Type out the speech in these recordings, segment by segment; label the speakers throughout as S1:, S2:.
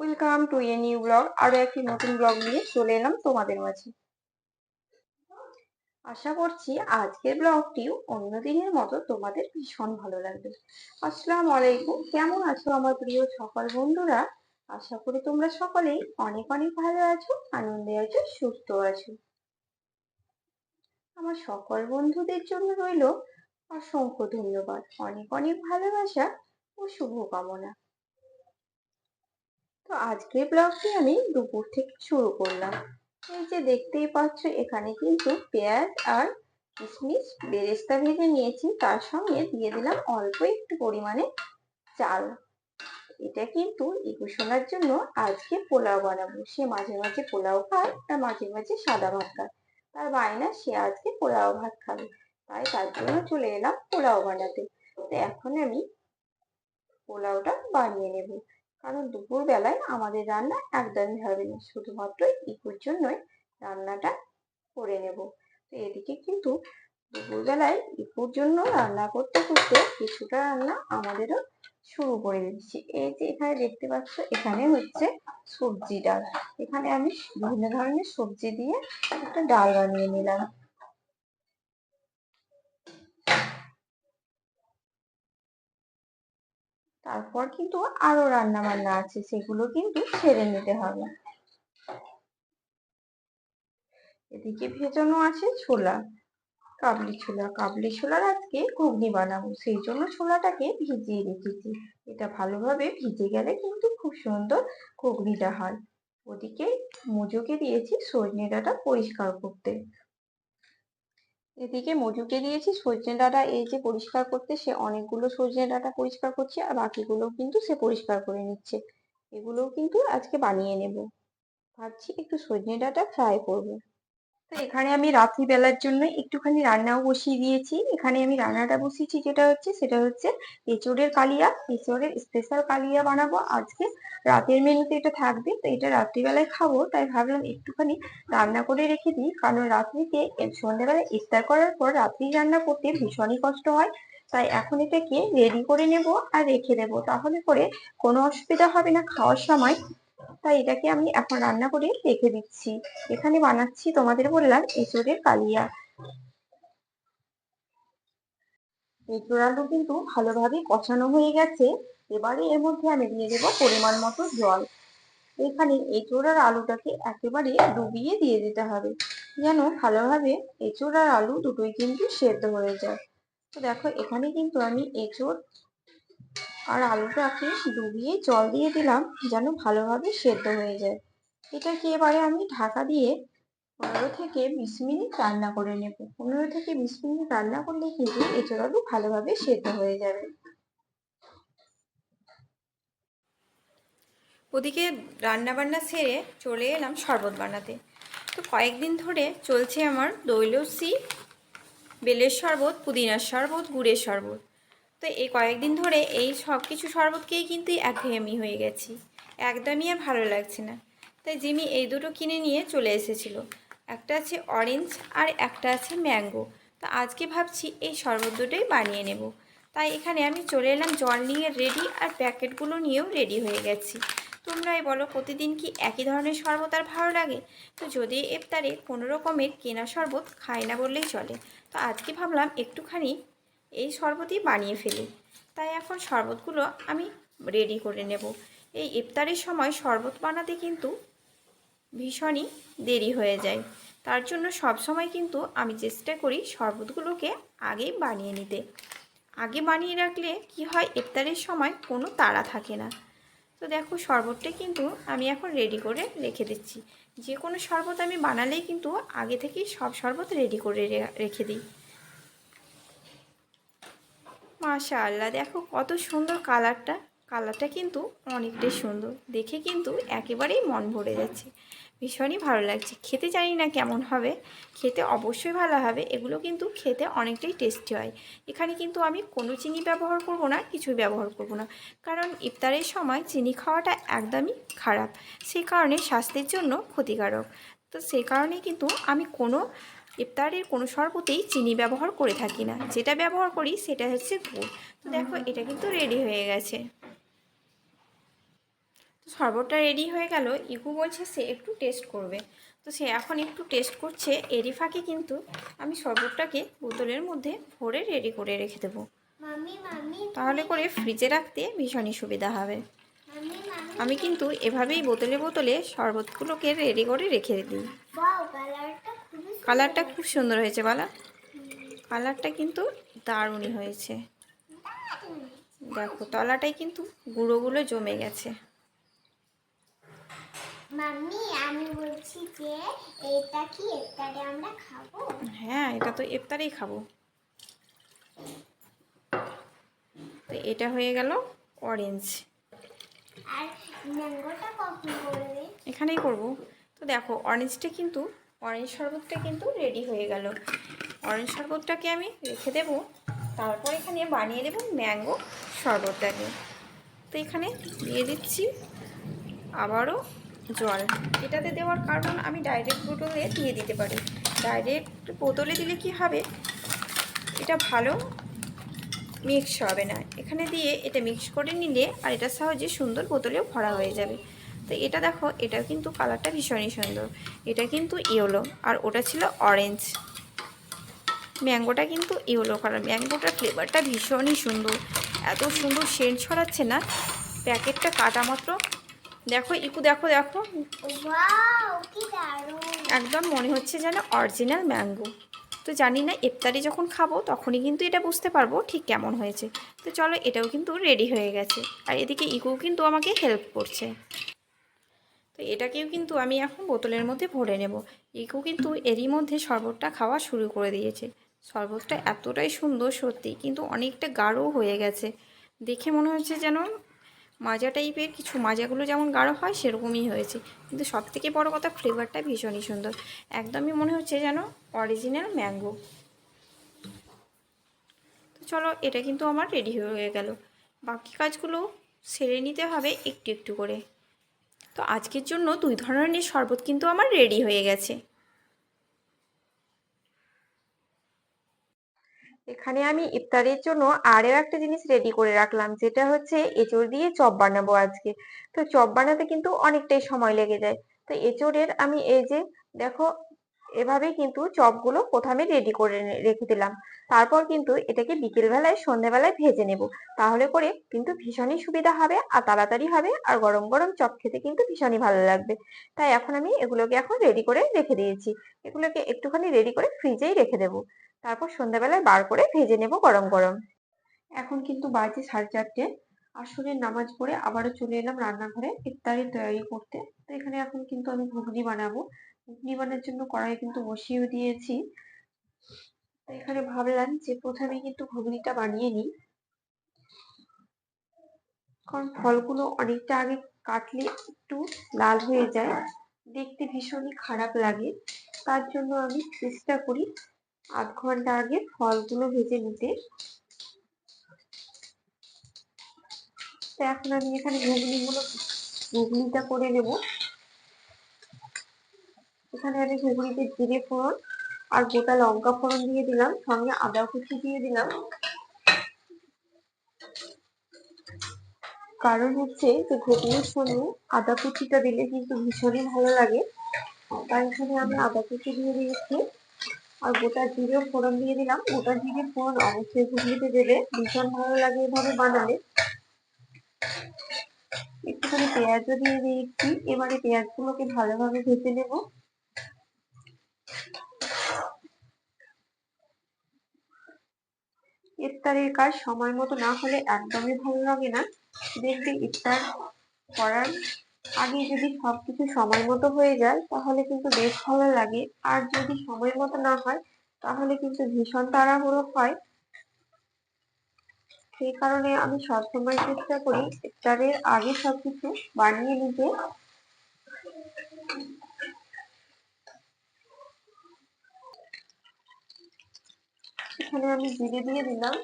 S1: Welcome to a new blog. আরো একটি নতুন ব্লগ নিয়ে চলে এলাম তোমাদের মাঝে। আশা করছি আজকের ব্লগটিও অন্য দিনের মতো তোমাদের ভীষণ ভালো লাগবে। আসসালামু আলাইকুম, কেমন আছো আমার প্রিয় সকল বন্ধুরা? আশা করি তোমরা সকলেই অনেক অনেক ভালো আছো, আনন্দে আছো, সুস্থ আছো। আমার সকল বন্ধুদের জন্য রইল অসংখ্য ধন্যবাদ, অনেক অনেক ভালোবাসা ও শুভকামনা। তো আজকের ব্লগটি আমি দুপুর থেকে শুরু করলাম। এই যে দেখতেই পাচ্ছ, এখানে কিন্তু পেঁয়াজ আর কিশমিশ বেরেস্তা ভেজে নিয়েছি, তার সঙ্গে দিয়ে দিলাম অল্প একটু পরিমাণে চাল। এটা কিন্তু ইকু সোনার জন্য আজকে পোলাও বানাবো। সে মাঝে মাঝে পোলাও খায় আর মাঝে মাঝে সাদা ভাত খায়। তার বায়না সে আজকে পোলাও ভাত খাবে, তাই তার জন্য চলে এলাম পোলাও বানাতে। তো এখন আমি পোলাওটা বানিয়ে নেব, কারণ দুপুর বেলায় আমাদের রান্না একদমই হবে না, শুধুমাত্র ইকুর জন্যই রান্নাটা করে নেব। তো এদিকে কিন্তু দুপুর বেলায় ইকুর জন্য রান্না করতে করতে কিছুটা রান্না আমাদেরও শুরু করে দিচ্ছি। এই যে এখানে দেখতে পাচ্ছ, এখানে হচ্ছে সবজি ডাল। এখানে আমি বিভিন্ন ধরনের সবজি দিয়ে একটা ডাল বানিয়ে নিলাম। তারপর কিন্তু আরো রান্না বান্না আছে, সেগুলো কিন্তু সেরে নিতে হবে। এদিকে ভেজানো আছে ছোলা, কাবলি ছোলা। কাবলি ছোলার আজকে ঘুগনি বানাবো, সেই জন্য ছোলাটাকে ভিজিয়ে রেখেছি। এটা ভালোভাবে ভিজে গেলে কিন্তু খুব সুন্দর ঘুগনিটা হয়। ওদিকে মজুকে দিয়েছি সজনে ডাঁটা পরিষ্কার করতে। এদিকে মজুকে দিয়েছি সজনে ডাঁটা এই যে পরিষ্কার করতে। সে অনেকগুলো সজনে ডাঁটা পরিষ্কার করছে, আর বাকিগুলো কিন্তু সে পরিষ্কার করে নিচ্ছে। এগুলোও কিন্তু আজকে বানিয়ে নেব। ভাবছি একটু সজনে ডাঁটা ফ্রাই করবো। তো এখানে আমি রাত্রিবেলার জন্য একটুখানি রান্নাও বসিয়ে দিয়েছি। এখানে আমি রান্নাটা বসিয়েছি, সেটা হচ্ছে এঁচোড়ের কালিয়া। এঁচোড়ের স্পেশাল কালিয়া বানাবো আজকে। রাতের মেনুতে এটা থাকবে, তো এটা রাত্রিবেলায় খাবো, তাই ভাবলাম একটুখানি রান্না করে রেখে দিই। কারণ রাত্রিতে সন্ধ্যাবেলায় ইফতার করার পর রাত্রি রান্না করতে ভীষণই কষ্ট হয়। তাই এখন এটাকে রেডি করে নেব আর রেখে দেবো, তাহলে করে কোনো অসুবিধা হবে না খাওয়ার সময়। তাই এটাকে আমি এখন রান্না করে রেখে দিচ্ছি। এখানে বানাচ্ছি, তোমাদের বললাম, এঁচোড়ের কালিয়া। এঁচোড় আলু কিন্তু ভালোভাবে কষানো হয়ে গেছে। এবারে এর মধ্যে আমি দিয়ে দেবো পরিমাণ মতো জল। এখানে এঁচোড় আর আলুটাকে একেবারে ডুবিয়ে দিয়ে দিতে হবে, যেন ভালোভাবে এঁচোড় আর আলু দুটোই কিন্তু সেদ্ধ হয়ে যায়। তো দেখো, এখানে কিন্তু আমি এঁচোড় আর আলুটাকে ডুবিয়ে জল দিয়ে দিলাম, যেন ভালোভাবে সেদ্ধ হয়ে যায়। এটাকে এবারে আমি ঢাকা দিয়ে 15 থেকে 20 মিনিট রান্না করে নেব। 15 থেকে 20 মিনিট রান্না করলে কিন্তু এঁচোড় আলু ভালোভাবে সেদ্ধ হয়ে যাবে।
S2: ওদিকে রান্নাবান্না সেরে চলে এলাম শরবত বানাতে। তো কয়েকদিন ধরে চলছে আমার দই লস্যি, বেলের শরবত, পুদিনার শরবত, গুড়ের শরবত। তো এই কয়েকদিন ধরে এই সব কিছু শরবতকেই কিন্তু একঘেয়েমি হয়ে গেছি, একদমই আর ভালো লাগছে না। তাই জিমি এই দুটো কিনে নিয়ে চলে এসেছিল। একটা আছে অরেঞ্জ আর একটা আছে ম্যাঙ্গো। তো আজকে ভাবছি এই শরবত দুটোই বানিয়ে নেব। তাই এখানে আমি চলে এলাম জল নিয়ে রেডি, আর প্যাকেটগুলো নিয়েও রেডি হয়ে গেছি। তোমরাই বলো, প্রতিদিন কি একই ধরনের শরবত আর ভালো লাগে? তো যদি ইফতারে কোনো রকমের কেনা শরবত খাই না বললেই চলে। তো আজকে ভাবলাম একটুখানি এই শরবতই বানিয়ে ফেলি। তাই এখন শরবতগুলো আমি রেডি করে নেব। এই ইফতারের সময় শরবত বানাতে কিন্তু ভীষণই দেরি হয়ে যায়। তার জন্য সব সময় কিন্তু আমি চেষ্টা করি শরবতগুলোকে আগেই বানিয়ে নিতে। আগে বানিয়ে রাখলে কি হয়, ইফতারের সময় কোনো তাড়া থাকে না। তো দেখো, শরবতটা কিন্তু আমি এখন রেডি করে রেখে দিচ্ছি। যে কোনো শরবত আমি বানালেই কিন্তু আগে থেকেই সব শরবত রেডি করে রেখে দিই। মাশাআল্লাহ, দেখো কত সুন্দর কালারটা। কালারটা কিন্তু অনেকটাই সুন্দর, দেখে কিন্তু একেবারেই মন ভরে যাচ্ছে। ভীষণই ভালো লাগছে। খেতে জানি না কেমন হবে, খেতে অবশ্যই ভালো হবে। এগুলো কিন্তু খেতে অনেকটাই টেস্টি হয়। এখানে কিন্তু আমি কোনো চিনি ব্যবহার করব না, কিছুই ব্যবহার করব না, কারণ ইফতারের সময় চিনি খাওয়াটা একদমই খারাপ। সেই কারণে স্বাস্থ্যের জন্য ক্ষতিকারক। তো সেই কারণে কিন্তু আমি ইফতারের কোনো শরবতেই চিনি ব্যবহার করে থাকি না। যেটা ব্যবহার করি সেটা হচ্ছে গুড়। তো দেখো, এটা কিন্তু রেডি হয়ে গেছে। তো শরবতটা রেডি হয়ে গেল। ইকু বলছে সে একটু টেস্ট করবে, তো সে এখন একটু টেস্ট করছে। এরই ফাঁকে কিন্তু আমি শরবতটাকে বোতলের মধ্যে ভরে রেডি করে রেখে দেবো, তাহলে করে ফ্রিজে রাখতে ভীষণই সুবিধা হবে। আমি কিন্তু এভাবেই বোতলে বোতলে শরবতগুলোকে রেডি করে রেখে দিই। কালারটা খুব সুন্দর হয়েছে বলা, কালারটা কিন্তু দারুণই হয়েছে। দেখো তলাটাই কিন্তু গুঁড়োগুলো জমে গেছে।
S3: মাম্মি আমি বলছি যে এটা কি ইফতারে আমরা খাবো?
S2: হ্যাঁ, এটা তো ইফতারেই খাবো। তো এটা হয়ে গেল অরেঞ্জ।
S3: আর ম্যাঙ্গোটা কখন করবে?
S2: এখানেই করব। তো দেখো অরেঞ্জটা কিন্তু, অরেঞ্জ শরবতটা কিন্তু রেডি হয়ে গেল। অরেঞ্জ শরবতটাকে আমি রেখে দেব, তারপর এখানে বানিয়ে দেব ম্যাঙ্গো শরবতটাকে। তো এখানে দিয়ে দিচ্ছি আবারও জল। এটাতে দেওয়ার কারণ আমি ডাইরেক্ট বোতলে দিয়ে দিতে পারি। ডাইরেক্ট বোতলে দিলে কি হবে, এটা ভালো মিক্স হবে না। এখানে দিয়ে এটা মিক্স করে নিলে আর এটা সহজে সুন্দর বোতলেও ভরা হয়ে যাবে। তো এটা দেখো, এটা কিন্তু কালারটা ভীষণই সুন্দর। এটা কিন্তু ইয়েলো আর ওটা ছিল অরেঞ্জ। ম্যাঙ্গোটা কিন্তু ইয়েলো কালার। ম্যাঙ্গোটার ফ্লেভারটা ভীষণই সুন্দর, এত সুন্দর সেন্ট ছড়াচ্ছে না। প্যাকেটটা কাটা মাত্র দেখো ইকু, দেখো দেখো,
S3: ওয়াও কি দারুণ!
S2: একদম মনে হচ্ছে যেন অরিজিনাল ম্যাঙ্গো। তো জানি না ইফতারি যখন খাবো তখনই কিন্তু এটা বুঝতে পারবো ঠিক কেমন হয়েছে। তো চলো, এটাও কিন্তু রেডি হয়ে গেছে। আর এদিকে ইকুও কিন্তু আমাকে হেল্প করছে। তো এটাকেও কিন্তু আমি এখন বোতলের মধ্যে ভরে নেব। ইকু কিন্তু এরই মধ্যে শরবতটা খাওয়া শুরু করে দিয়েছে। শরবতটা এতটাই সুন্দর সত্যি, কিন্তু অনেকটা গাঢ়ও হয়ে গেছে। দেখে মনে হচ্ছে যেন মাজা টাইপের কিছু, মাজাগুলো যেমন গাঢ় হয় সেরকমই হয়েছে। কিন্তু সবথেকে বড় কথা ফ্লেভারটা ভীষণই সুন্দর, একদমই মনে হচ্ছে যেন অরিজিনাল ম্যাঙ্গো। তো চলো, এটা কিন্তু আমার রেডি হয়ে গেল। বাকি কাজগুলো সেরে নিতে হবে একটু একটু করে। তো আজকের জন্য 2 ধরনের শরবত কিন্তু আমার রেডি হয়ে গেছে।
S1: এখানে আমি ইফতারের জন্য আরও একটা জিনিস রেডি করে রাখলাম, যেটা হচ্ছে এঁচড় দিয়ে চপ বানাবো আজকে। তো চপ বানাতে কিন্তু অনেকটাই সময় লেগে যায়। তো এঁচড়ের আমি এই যে দেখো, এভাবেই কিন্তু চপগুলো প্রথমে রেডি করে রেখে দিলাম। তারপর কিন্তু এটাকে বিকেলবেলায় সন্ধ্যেবেলায় ভেজে নেব। তাহলে করে কিন্তু ভীষণই সুবিধা হবে আর তাড়াতাড়ি হবে, আর গরম গরম চপ খেতে কিন্তু ভীষণই ভালো লাগবে। তাই এখন আমি এগুলোকে এখন রেডি করে রেখে দিয়েছি। এগুলোকে একটুখানি রেডি করে ফ্রিজেই রেখে দেবো। তারপর সন্ধ্যাবেলায় বার করে ভেজে নেব গরম গরম। এখন কিন্তু বাজে 4:30। আসরের নামাজ পড়ে আবারও চলে এলাম রান্নাঘরে ইফতারি তৈরি করতে। তো এখানে এখন কিন্তু আমি ঘুগনি বানাবো। ঘুগনি বানানোর জন্য কড়াই কিন্তু বসিয়ে দিয়েছি। তো এখানে ভাবলাম যে প্রথমে কিন্তু ঘুগনিটা বানিয়ে নিই, কারণ ফলগুলো অনেকটা আগে কাটলে একটু লাল হয়ে যায়, দেখতে ভীষণই খারাপ লাগে। তার জন্য আমি চেষ্টা করি আধ ঘন্টা আগে ফলগুলো ভেজে নিতে। তো এখন আমি এখানে ঘুগনিটা করে নেব। এখানে আমি ঘুগনিতে জিরে ফোড়ন আর গোটা লঙ্কা ফোড়ন দিয়ে দিলাম, সঙ্গে আদা কুচি দিয়ে দিলাম। কারণ হচ্ছে যে ঘুগনির সঙ্গে আদা কুচিটা দিলে কিন্তু ভীষণই ভালো লাগে, তাই এখানে আমি আদা কুচি দিয়ে দিয়েছি। আর গোটা জিরে ফোড়ন দিয়ে দিলাম। গোটা জিরে ফোড়ন অবশ্যই ঘুগনিতে দেবে, ভীষণ ভালো লাগে এভাবে বানালে। একটুখানি পেঁয়াজও দিয়ে দিয়েছি। এবারে পেঁয়াজগুলোকে ভালোভাবে ভেজে নেব। ইফতারের কাজ সময় মতো না হলে একদমই ভালো লাগে না। দেখবে ইফতার করার আগে যদি সবকিছু সময় মতো হয়ে যায় তাহলে কিন্তু বেশ ভালো লাগে, আর যদি সময় মতো না হয় তাহলে কিন্তু ভীষণ তাড়াহুড়ো হয়। সেই কারণে আমি সবসময় চেষ্টা করি ইফতারের আগে সবকিছু বানিয়ে নিতে। এখানে আমি জিরে দিয়ে দিলাম।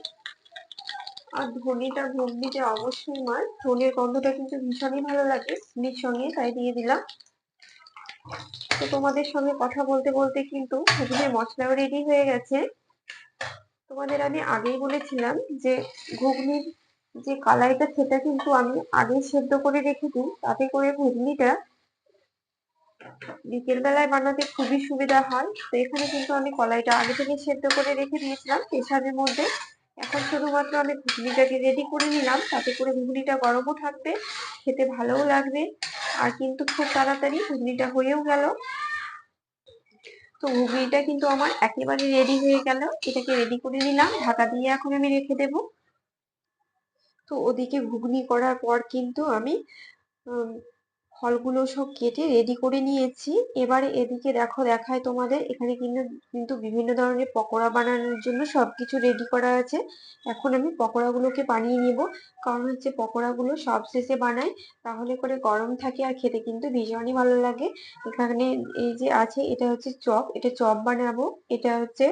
S1: আর ধনেটা ঘুগনিতে অবশ্যই মার, ধনের গন্ধটা কিন্তু ভীষণই ভালো লাগে ঘুগনির সঙ্গে, তাই দিয়ে দিলাম। তো তোমাদের সঙ্গে কথা বলতে বলতে কিন্তু ঘুগনির মশলাও রেডি হয়ে গেছে। তোমাদের আমি আগেই বলেছিলাম যে ঘুগনির যে কলাইটা সেটা কিন্তু আমি আগে সেদ্ধ করে রেখে দিই, তাতে করে ঘুগনিটা বিকেল বেলায় বানাতে খুবই সুবিধা হয়। তো এখানে কিন্তু আমি কলাইটা আগে থেকে সেদ্ধ করে রেখে দিয়েছিলাম প্রেসারের মধ্যে। এখন শুধুমাত্র আমি ঘুগনিটাকে রেডি করে নিলাম, তাতে করে ঘুগনিটা গরমও থাকবে, খেতে ভালোও লাগবে, আর কিন্তু খুব তাড়াতাড়ি ঘুগনিটা হয়েও গেল। তো ঘুগনিটা কিন্তু আমার একেবারে রেডি হয়ে গেল। এটাকে রেডি করে নিলাম, ঢাকা দিয়ে এখন আমি রেখে দেবো। তো ওদিকে ঘুগনি করার পর কিন্তু আমি উম, ফলগুলো সব কেটে রেডি করে নিয়েছি। এবারে এদিকে দেখো, দেখায় তোমাদের, এখানে কিন্তু কিন্তু বিভিন্ন ধরনের পকোড়া বানানোর জন্য সবকিছু রেডি করা আছে। এখন আমি পকোড়াগুলোকে বানিয়ে নিব, কারণ হচ্ছে পকোড়াগুলো সব শেষে বানাই, তাহলে করে গরম থাকে আর খেতে কিন্তু ভীষণই ভালো লাগে। এখানে এই যে আছে, এটা হচ্ছে চপ, এটা চপ বানাবো। এটা হচ্ছে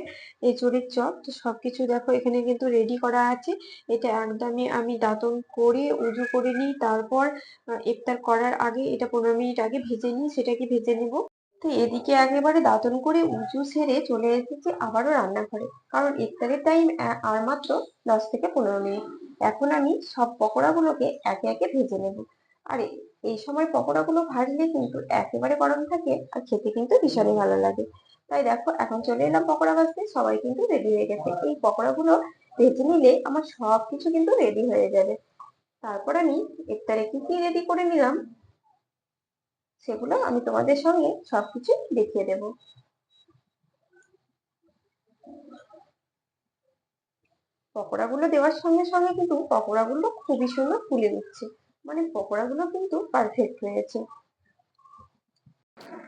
S1: এঁচোড়ের চপ। তো সবকিছু দেখো এখানে কিন্তু রেডি করা আছে। এটা একদমই আমি দাঁতন করে উজু করে নিই, তারপর ইফতার করার আগে এটা 15 মিনিট আগে ভেজে নিই, সেটাকে ভেজে নেব। তো এদিকে একেবারে দাঁতন করে উঁচু সেরে চলে এসেছি আবারও রান্নাঘরে, কারণ ইফতারের টাইম আর মাত্র 10 থেকে 15 মিনিট। এখন আমি সব পকোড়াগুলোকে একে একে ভেজে নেব। আর এই সময় পকোড়াগুলো ভাজলে কিন্তু একেবারে গরম থাকে আর খেতে কিন্তু ভীষণই ভালো লাগে। তাই দেখো, এখন চলে এলাম পকোড়া ভাজতে, সবাই কিন্তু রেডি হয়ে গেছে। এই পকোড়াগুলো ভেজে নিলে আমার সবকিছু কিন্তু রেডি হয়ে যাবে। তারপর আমি ইফতারে কি কি রেডি করে নিলাম সেগুলো আমি তোমাদের সঙ্গে সবকিছু দেখিয়ে দেব। পকোড়াগুলো দেওয়ার সঙ্গে সঙ্গে কিন্তু পকোড়াগুলো খুবই সুন্দর ফুলে উঠছে, মানে পকোড়াগুলো কিন্তু পারফেক্ট হয়েছে।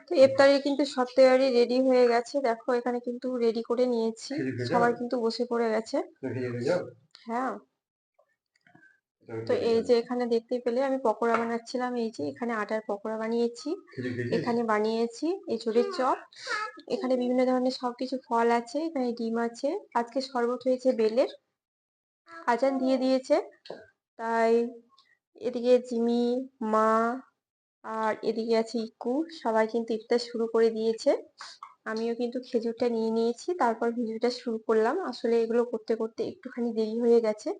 S1: তো ইফতারে কিন্তু সব তৈরি রেডি হয়ে গেছে, দেখো এখানে কিন্তু রেডি করে নিয়েছি, সবাই কিন্তু বসে পড়ে গেছে। হ্যাঁ, তো এই যে এখানে দেখতে পেলে আমি পকোড়া বানাচ্ছিলাম। এই যে এখানে আটার পকোড়া বানিয়েছি, এখানে বানিয়েছি এঁচোড়ের চপ, এখানে বিভিন্ন ধরনের সবকিছু ফল আছে, এখানে ডিম আছে, আজকে শরবত হয়েছে বেলের, আজান দিয়ে দিয়েছে। তাই এদিকে জিমি, মা, আর এদিকে আছে ইকু, সবাই কিন্তু ইফতার শুরু করে দিয়েছে। আমিও কিন্তু খেজুরটা নিয়ে নিয়েছি, তারপর ভিডিওটা শুরু করলাম। আসলে এগুলো করতে করতে একটুখানি দেরি হয়ে গেছে।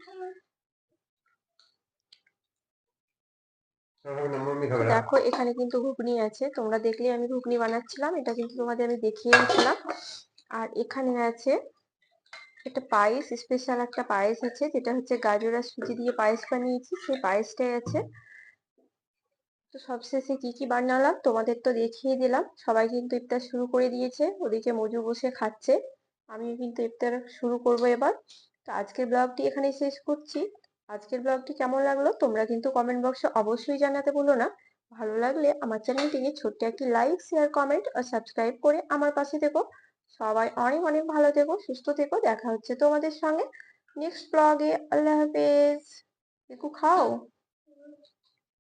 S1: তো দেখো এখানে কিন্তু ঘুগনি আছে, তোমরা দেখলে আমি ঘুগনি বানাচ্ছিলাম, এটা কিন্তু তোমাদের আমি দেখিয়ে দিচ্ছিলাম। আর এখানে আছে একটা পায়েস, স্পেশাল একটা পায়েস আছে, যেটা হচ্ছে গাজর আর সুজি দিয়ে পায়েস বানিয়েছি, সেই পায়েসটাই আছে। তো সবশেষে কি কি বানালাম তোমাদের তো দেখিয়ে দিলাম। সবাই কিন্তু ইফতার শুরু করে দিয়েছে, ওদিকে মজু বসে খাচ্ছে, আমিও কিন্তু ইফতার শুরু করব এবার। তো আজকের ব্লগটি এখানেই শেষ করছি। আজকের ব্লগটি কেমন লাগলো তোমরা কিন্তু কমেন্ট বক্সে অবশ্যই জানাতে ভুলো না। ভালো লাগলে আমার চ্যানেলটিকে ছোট্ট একটি লাইক, শেয়ার, কমেন্ট আর সাবস্ক্রাইব করে আমার পাশে থেকো। সবাই অনেক অনেক ভালো থেকো, সুস্থ থেকো, দেখা হচ্ছে তোমাদের সঙ্গে নেক্সট ব্লগে। আল্লাহ হাফেজ। একটু খাও।